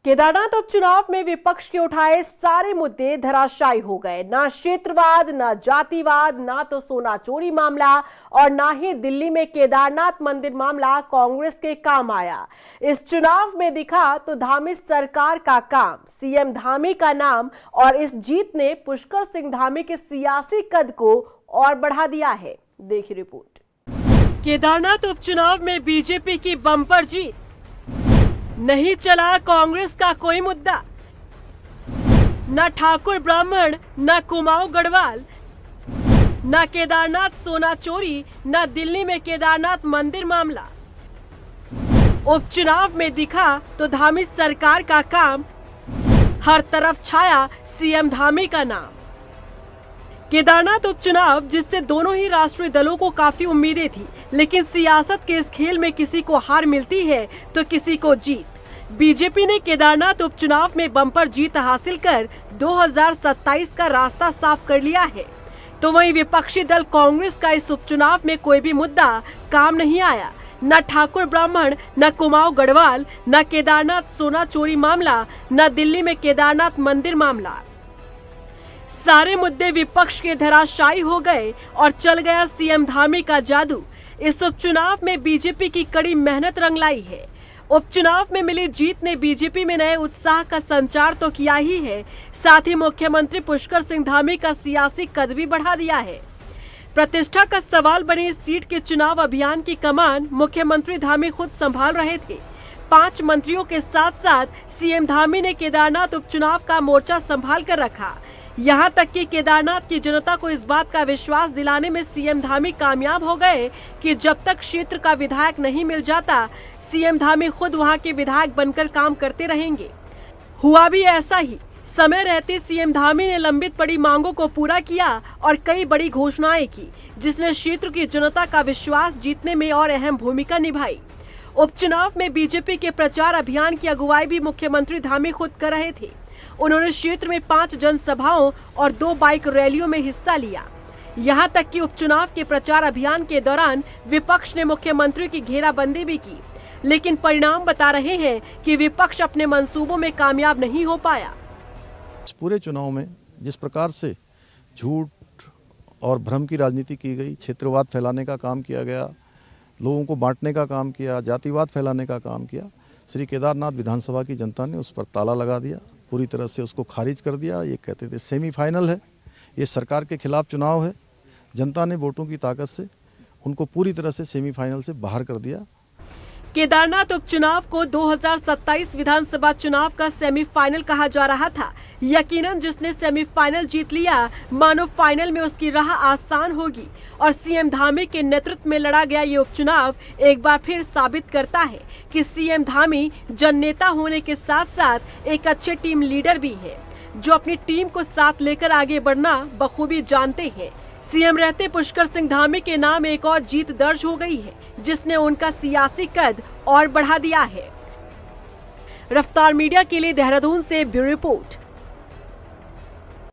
केदारनाथ उपचुनाव में विपक्ष के उठाए सारे मुद्दे धराशायी हो गए। ना क्षेत्रवाद, ना जातिवाद, ना तो सोना चोरी मामला और ना ही दिल्ली में केदारनाथ मंदिर मामला कांग्रेस के काम आया। इस चुनाव में दिखा तो धामी सरकार का काम, सीएम धामी का नाम, और इस जीत ने पुष्कर सिंह धामी के सियासी कद को और बढ़ा दिया है। देखिए रिपोर्ट। केदारनाथ उपचुनाव में बीजेपी की बम्पर जीत। नहीं चला कांग्रेस का कोई मुद्दा। न ठाकुर ब्राह्मण, न कुमाऊं गढ़वाल, न केदारनाथ सोना चोरी, न दिल्ली में केदारनाथ मंदिर मामला। उपचुनाव में दिखा तो धामी सरकार का काम, हर तरफ छाया सीएम धामी का नाम। केदारनाथ उपचुनाव जिससे दोनों ही राष्ट्रीय दलों को काफी उम्मीदें थी, लेकिन सियासत के इस खेल में किसी को हार मिलती है तो किसी को जीत। बीजेपी ने केदारनाथ उपचुनाव में बम्पर जीत हासिल कर 2027 का रास्ता साफ कर लिया है, तो वहीं विपक्षी दल कांग्रेस का इस उपचुनाव में कोई भी मुद्दा काम नहीं आया। न ठाकुर ब्राह्मण, न कुमाऊं गढ़वाल, न केदारनाथ सोना चोरी मामला, न दिल्ली में केदारनाथ मंदिर मामला। सारे मुद्दे विपक्ष के धराशायी हो गए और चल गया सीएम धामी का जादू। इस उपचुनाव में बीजेपी की कड़ी मेहनत रंग लाई है। उपचुनाव में मिली जीत ने बीजेपी में नए उत्साह का संचार तो किया ही है, साथ ही मुख्यमंत्री पुष्कर सिंह धामी का सियासी कद भी बढ़ा दिया है। प्रतिष्ठा का सवाल बनी इस सीट के चुनाव अभियान की कमान मुख्यमंत्री धामी खुद संभाल रहे थे। 5 मंत्रियों के साथ साथ सीएम धामी ने केदारनाथ उपचुनाव का मोर्चा संभाल कर रखा। यहाँ तक कि केदारनाथ की जनता को इस बात का विश्वास दिलाने में सीएम धामी कामयाब हो गए कि जब तक क्षेत्र का विधायक नहीं मिल जाता, सीएम धामी खुद वहाँ के विधायक बनकर काम करते रहेंगे। हुआ भी ऐसा ही। समय रहते सीएम धामी ने लंबित पड़ी मांगों को पूरा किया और कई बड़ी घोषणाएं की, जिसने क्षेत्र की जनता का विश्वास जीतने में और अहम भूमिका निभाई। उपचुनाव में बीजेपी के प्रचार अभियान की अगुवाई भी मुख्यमंत्री धामी खुद कर रहे थे। उन्होंने क्षेत्र में 5 जनसभाओं और 2 बाइक रैलियों में हिस्सा लिया। यहां तक कि उपचुनाव के प्रचार अभियान के दौरान विपक्ष ने मुख्यमंत्री की घेराबंदी भी की, लेकिन परिणाम बता रहे हैं कि विपक्ष अपने मंसूबों में कामयाब नहीं हो पाया। इस पूरे चुनाव में जिस प्रकार से झूठ और भ्रम की राजनीति की गई, क्षेत्रवाद फैलाने का काम किया गया, लोगों को बांटने का काम किया, जातिवाद फैलाने का काम किया, श्री केदारनाथ विधानसभा की जनता ने उस पर ताला लगा दिया, पूरी तरह से उसको खारिज कर दिया। ये कहते थे सेमीफाइनल है, ये सरकार के खिलाफ चुनाव है। जनता ने वोटों की ताकत से उनको पूरी तरह से सेमीफाइनल से बाहर कर दिया। केदारनाथ उपचुनाव को 2027 विधानसभा चुनाव का सेमीफाइनल कहा जा रहा था। यकीनन जिसने सेमीफाइनल जीत लिया, मानो फाइनल में उसकी राह आसान होगी, और सीएम धामी के नेतृत्व में लड़ा गया ये उपचुनाव एक बार फिर साबित करता है कि सीएम धामी जननेता होने के साथ साथ एक अच्छे टीम लीडर भी है, जो अपनी टीम को साथ लेकर आगे बढ़ना बखूबी जानते हैं। सीएम रहते पुष्कर सिंह धामी के नाम एक और जीत दर्ज हो गई है, जिसने उनका सियासी कद और बढ़ा दिया है। रफ्तार मीडिया के लिए देहरादून से ब्यूरो रिपोर्ट।